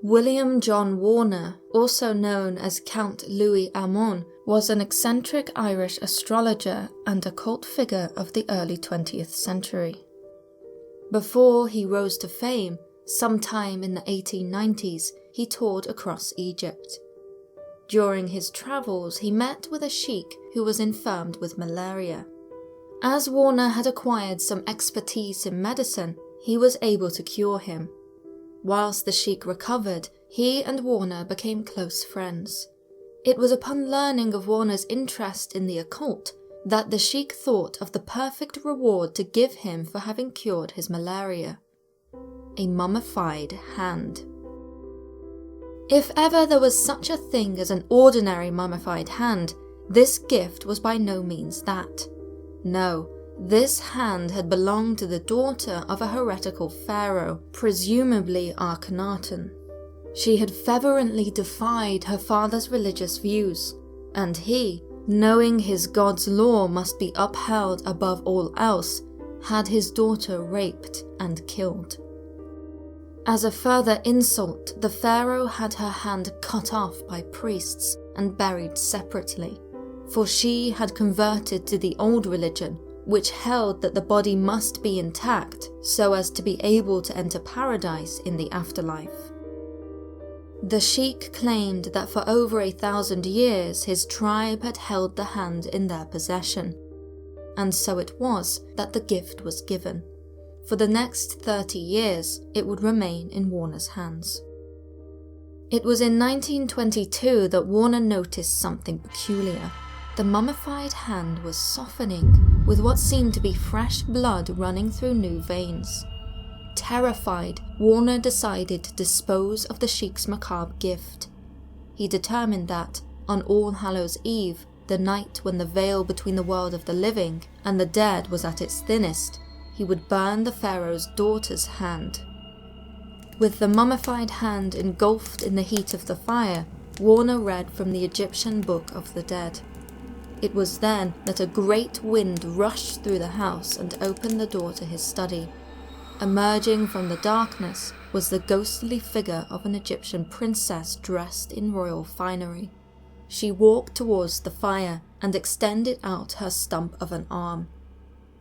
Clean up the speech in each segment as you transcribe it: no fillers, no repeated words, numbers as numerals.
William John Warner, also known as Count Louis Amon, was an eccentric Irish astrologer and occult figure of the early 20th century. Before he rose to fame, sometime in the 1890s, he toured across Egypt. During his travels, he met with a sheikh who was infirmed with malaria. As Warner had acquired some expertise in medicine, he was able to cure him. Whilst the sheikh recovered, he and Warner became close friends. It was upon learning of Warner's interest in the occult that the sheikh thought of the perfect reward to give him for having cured his malaria: a mummified hand. If ever there was such a thing as an ordinary mummified hand, this gift was by no means that. No, this hand had belonged to the daughter of a heretical pharaoh, presumably Akhenaten. She had fervently defied her father's religious views, and he, knowing his god's law must be upheld above all else, had his daughter raped and killed. As a further insult, the pharaoh had her hand cut off by priests and buried separately, for she had converted to the old religion, which held that the body must be intact so as to be able to enter paradise in the afterlife. The sheikh claimed that for over 1,000 years his tribe had held the hand in their possession, and so it was that the gift was given. For the next 30 years, it would remain in Warner's hands. It was in 1922 that Warner noticed something peculiar. The mummified hand was softening, with what seemed to be fresh blood running through new veins. Terrified, Warner decided to dispose of the sheikh's macabre gift. He determined that, on All Hallows' Eve, the night when the veil between the world of the living and the dead was at its thinnest, he would burn the pharaoh's daughter's hand. With the mummified hand engulfed in the heat of the fire, Warner read from the Egyptian Book of the Dead. It was then that a great wind rushed through the house and opened the door to his study. Emerging from the darkness was the ghostly figure of an Egyptian princess dressed in royal finery. She walked towards the fire and extended out her stump of an arm.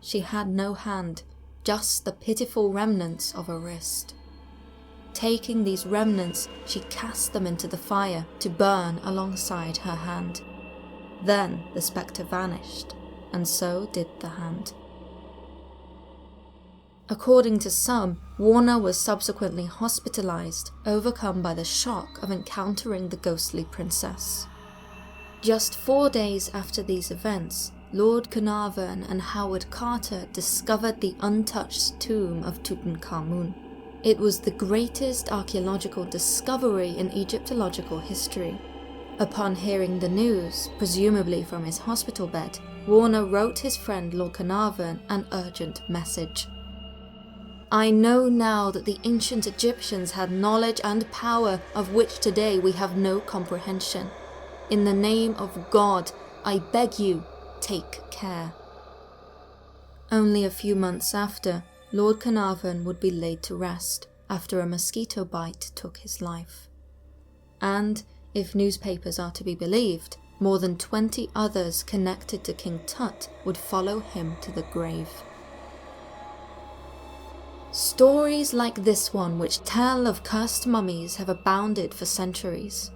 She had no hand, just the pitiful remnants of a wrist. Taking these remnants, she cast them into the fire to burn alongside her hand. Then the spectre vanished, and so did the hand. According to some, Warner was subsequently hospitalized, overcome by the shock of encountering the ghostly princess. Just 4 days after these events, Lord Carnarvon and Howard Carter discovered the untouched tomb of Tutankhamun. It was the greatest archaeological discovery in Egyptological history. Upon hearing the news, presumably from his hospital bed, Warner wrote his friend Lord Carnarvon an urgent message. "I know now that the ancient Egyptians had knowledge and power of which today we have no comprehension. In the name of God, I beg you, take care." Only a few months after, Lord Carnarvon would be laid to rest after a mosquito bite took his life. And, if newspapers are to be believed, more than 20 others connected to King Tut would follow him to the grave. Stories like this one which tell of cursed mummies have abounded for centuries.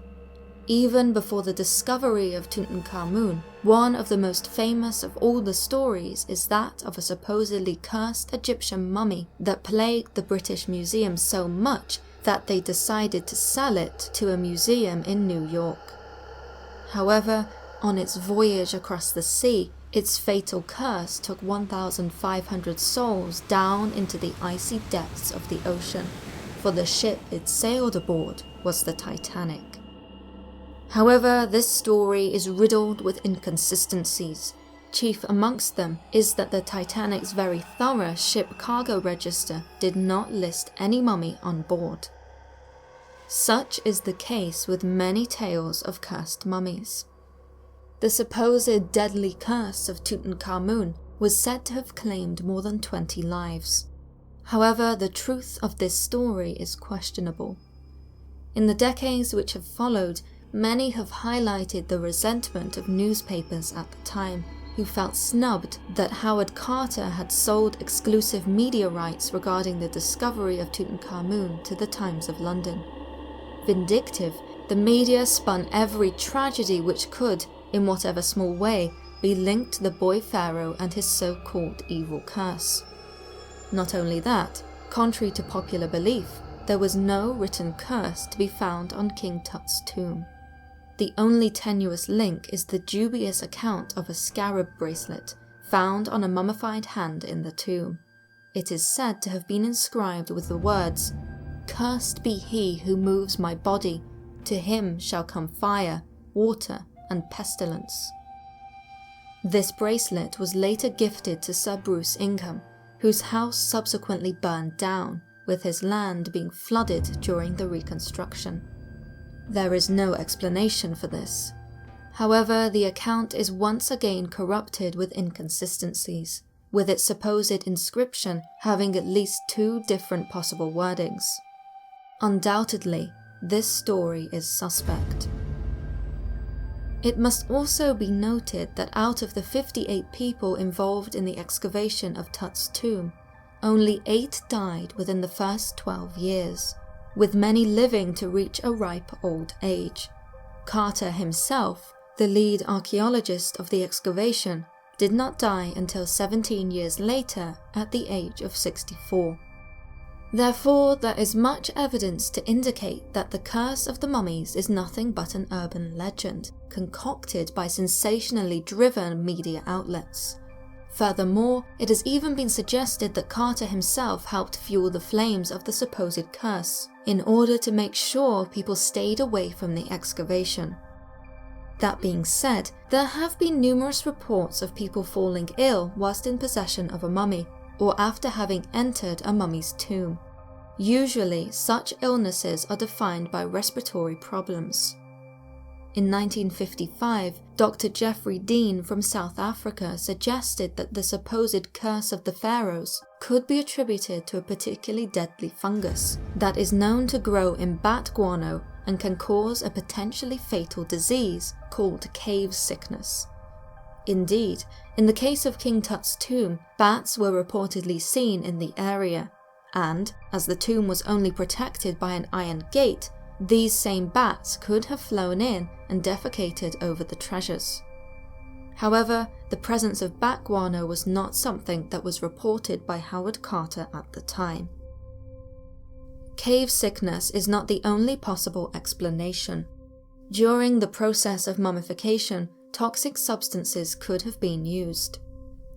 Even before the discovery of Tutankhamun, one of the most famous of all the stories is that of a supposedly cursed Egyptian mummy that plagued the British Museum so much that they decided to sell it to a museum in New York. However, on its voyage across the sea, its fatal curse took 1,500 souls down into the icy depths of the ocean, for the ship it sailed aboard was the Titanic. However, this story is riddled with inconsistencies. Chief amongst them is that the Titanic's very thorough ship cargo register did not list any mummy on board. Such is the case with many tales of cursed mummies. The supposed deadly curse of Tutankhamun was said to have claimed more than 20 lives. However, the truth of this story is questionable. In the decades which have followed, many have highlighted the resentment of newspapers at the time, who felt snubbed that Howard Carter had sold exclusive media rights regarding the discovery of Tutankhamun to the Times of London. Vindictive, the media spun every tragedy which could, in whatever small way, be linked to the boy pharaoh and his so-called evil curse. Not only that, contrary to popular belief, there was no written curse to be found on King Tut's tomb. The only tenuous link is the dubious account of a scarab bracelet found on a mummified hand in the tomb. It is said to have been inscribed with the words, "Cursed be he who moves my body, to him shall come fire, water, and pestilence." This bracelet was later gifted to Sir Bruce Ingham, whose house subsequently burned down, with his land being flooded during the reconstruction. There is no explanation for this. However, the account is once again corrupted with inconsistencies, with its supposed inscription having at least 2 different possible wordings. Undoubtedly, this story is suspect. It must also be noted that out of the 58 people involved in the excavation of Tut's tomb, only 8 died within the first 12 years, with many living to reach a ripe old age. Carter himself, the lead archaeologist of the excavation, did not die until 17 years later at the age of 64. Therefore, there is much evidence to indicate that the curse of the mummies is nothing but an urban legend, concocted by sensationally driven media outlets. Furthermore, it has even been suggested that Carter himself helped fuel the flames of the supposed curse, in order to make sure people stayed away from the excavation. That being said, there have been numerous reports of people falling ill whilst in possession of a mummy, or after having entered a mummy's tomb. Usually, such illnesses are defined by respiratory problems. In 1955, Dr. Jeffrey Dean from South Africa suggested that the supposed curse of the pharaohs could be attributed to a particularly deadly fungus that is known to grow in bat guano and can cause a potentially fatal disease called cave sickness. Indeed, in the case of King Tut's tomb, bats were reportedly seen in the area, and, as the tomb was only protected by an iron gate, these same bats could have flown in and defecated over the treasures. However, the presence of bat guano was not something that was reported by Howard Carter at the time. Cave sickness is not the only possible explanation. During the process of mummification, toxic substances could have been used.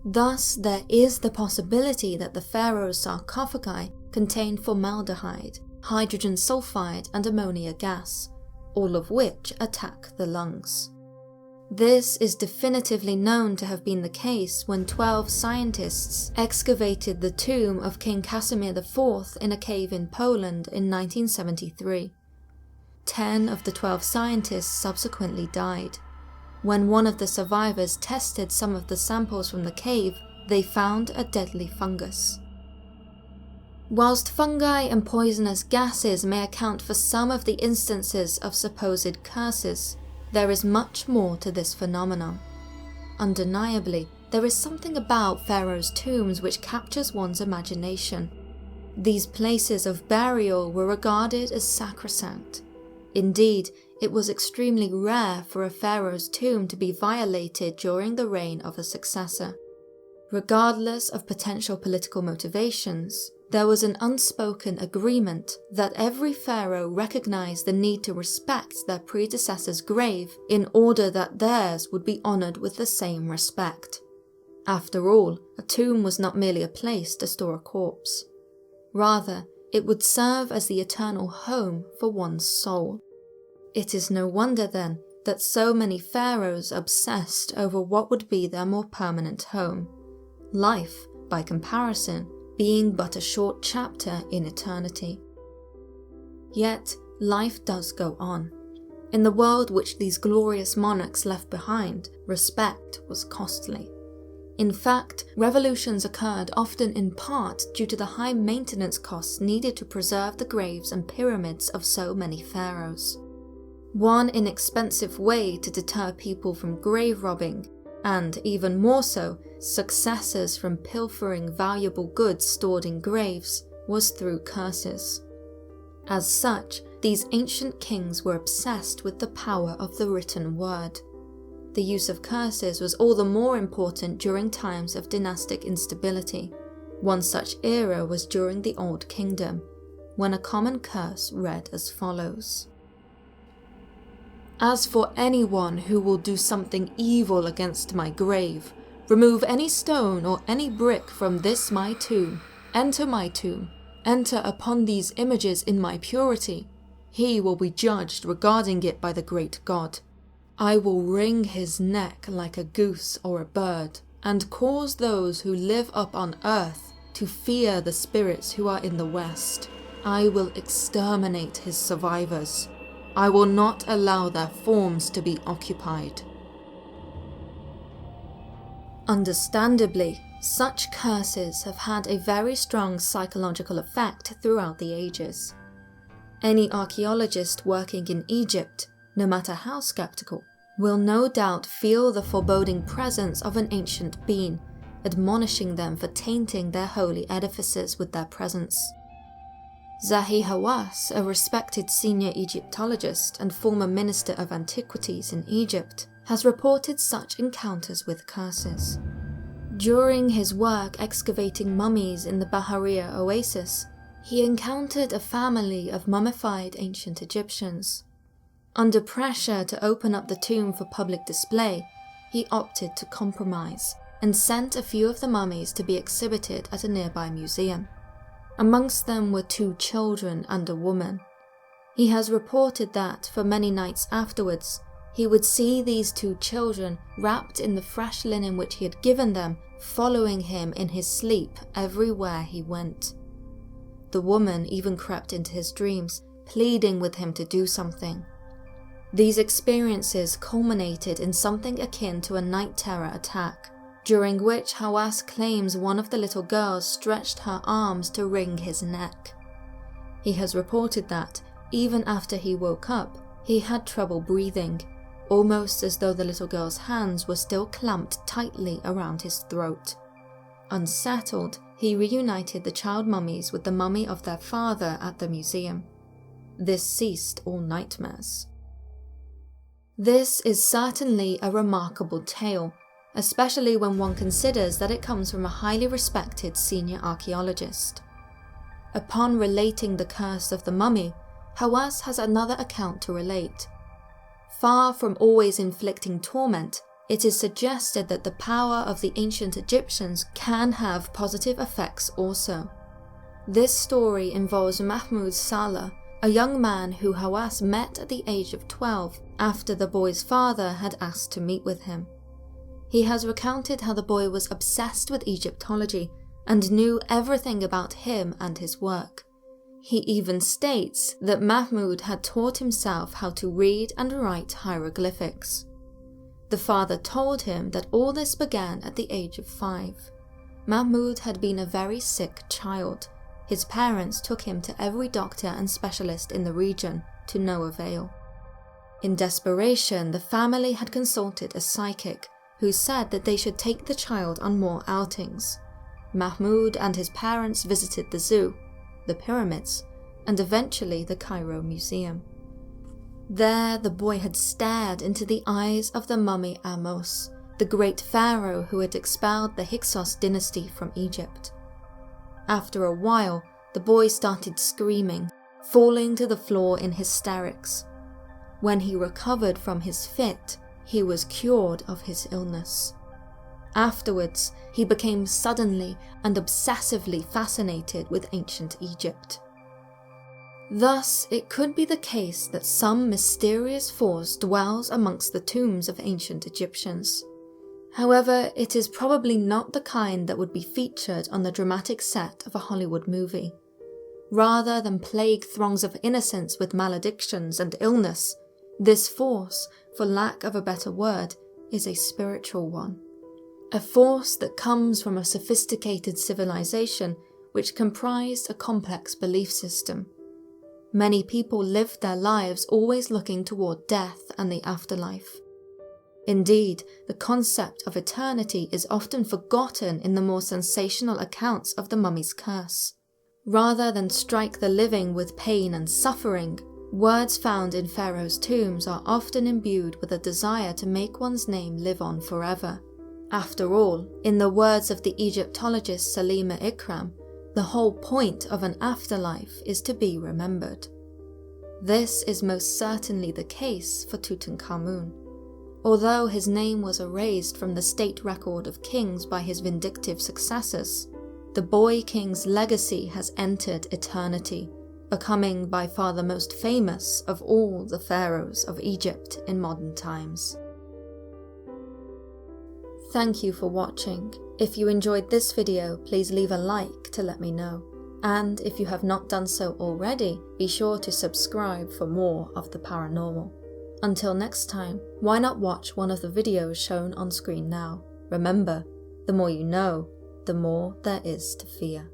Thus, there is the possibility that the pharaoh's sarcophagi contained formaldehyde, hydrogen sulfide, and ammonia gas, all of which attack the lungs. This is definitively known to have been the case when 12 scientists excavated the tomb of King Casimir IV in a cave in Poland in 1973. 10 of the 12 scientists subsequently died. When one of the survivors tested some of the samples from the cave, they found a deadly fungus. Whilst fungi and poisonous gases may account for some of the instances of supposed curses, there is much more to this phenomenon. Undeniably, there is something about pharaohs' tombs which captures one's imagination. These places of burial were regarded as sacrosanct. Indeed, it was extremely rare for a pharaoh's tomb to be violated during the reign of a successor. Regardless of potential political motivations, there was an unspoken agreement that every pharaoh recognized the need to respect their predecessor's grave in order that theirs would be honored with the same respect. After all, a tomb was not merely a place to store a corpse. Rather, it would serve as the eternal home for one's soul. It is no wonder then that so many pharaohs obsessed over what would be their more permanent home. Life, by comparison, being but a short chapter in eternity. Yet, life does go on. In the world which these glorious monarchs left behind, respect was costly. In fact, revolutions occurred often in part due to the high maintenance costs needed to preserve the graves and pyramids of so many pharaohs. One inexpensive way to deter people from grave robbing, and even more so, successors from pilfering valuable goods stored in graves, was through curses. As such, these ancient kings were obsessed with the power of the written word. The use of curses was all the more important during times of dynastic instability. One such era was during the Old Kingdom, when a common curse read as follows: "As for anyone who will do something evil against my grave, remove any stone or any brick from this my tomb, enter upon these images in my purity, he will be judged regarding it by the great God. I will wring his neck like a goose or a bird, and cause those who live up on earth to fear the spirits who are in the west. I will exterminate his survivors. I will not allow their forms to be occupied." Understandably, such curses have had a very strong psychological effect throughout the ages. Any archaeologist working in Egypt, no matter how skeptical, will no doubt feel the foreboding presence of an ancient being, admonishing them for tainting their holy edifices with their presence. Zahi Hawass, a respected senior Egyptologist and former Minister of Antiquities in Egypt, has reported such encounters with curses. During his work excavating mummies in the Bahariya oasis, he encountered a family of mummified ancient Egyptians. Under pressure to open up the tomb for public display, he opted to compromise and sent a few of the mummies to be exhibited at a nearby museum. Amongst them were 2 children and a woman. He has reported that, for many nights afterwards, he would see these 2 children wrapped in the fresh linen which he had given them, following him in his sleep everywhere he went. The woman even crept into his dreams, pleading with him to do something. These experiences culminated in something akin to a night terror attack, during which Hawass claims one of the little girls stretched her arms to wring his neck. He has reported that, even after he woke up, he had trouble breathing, almost as though the little girl's hands were still clamped tightly around his throat. Unsettled, he reunited the child mummies with the mummy of their father at the museum. This ceased all nightmares. This is certainly a remarkable tale, especially when one considers that it comes from a highly respected senior archaeologist. Upon relating the curse of the mummy, Hawass has another account to relate. Far from always inflicting torment, it is suggested that the power of the ancient Egyptians can have positive effects also. This story involves Mahmoud Saleh, a young man who Hawass met at the age of 12 after the boy's father had asked to meet with him. He has recounted how the boy was obsessed with Egyptology and knew everything about him and his work. He even states that Mahmoud had taught himself how to read and write hieroglyphics. The father told him that all this began at the age of 5. Mahmoud had been a very sick child. His parents took him to every doctor and specialist in the region, to no avail. In desperation, the family had consulted a psychic, who said that they should take the child on more outings. Mahmoud and his parents visited the zoo, the pyramids, and eventually the Cairo Museum. There, the boy had stared into the eyes of the mummy Ahmose, the great pharaoh who had expelled the Hyksos dynasty from Egypt. After a while, the boy started screaming, falling to the floor in hysterics. When he recovered from his fit, he was cured of his illness. Afterwards, he became suddenly and obsessively fascinated with ancient Egypt. Thus, it could be the case that some mysterious force dwells amongst the tombs of ancient Egyptians. However, it is probably not the kind that would be featured on the dramatic set of a Hollywood movie. Rather than plague throngs of innocents with maledictions and illness, this force, for lack of a better word, is a spiritual one. a force that comes from a sophisticated civilization which comprised a complex belief system. Many people lived their lives always looking toward death and the afterlife. Indeed, the concept of eternity is often forgotten in the more sensational accounts of the mummy's curse. Rather than strike the living with pain and suffering, words found in pharaohs' tombs are often imbued with a desire to make one's name live on forever. After all, in the words of the Egyptologist Salima Ikram, the whole point of an afterlife is to be remembered. This is most certainly the case for Tutankhamun. Although his name was erased from the state record of kings by his vindictive successors, the boy king's legacy has entered eternity, becoming by far the most famous of all the pharaohs of Egypt in modern times. Thank you for watching. If you enjoyed this video, please leave a like to let me know. And if you have not done so already, be sure to subscribe for more of the paranormal. Until next time, why not watch one of the videos shown on screen now? Remember, the more you know, the more there is to fear.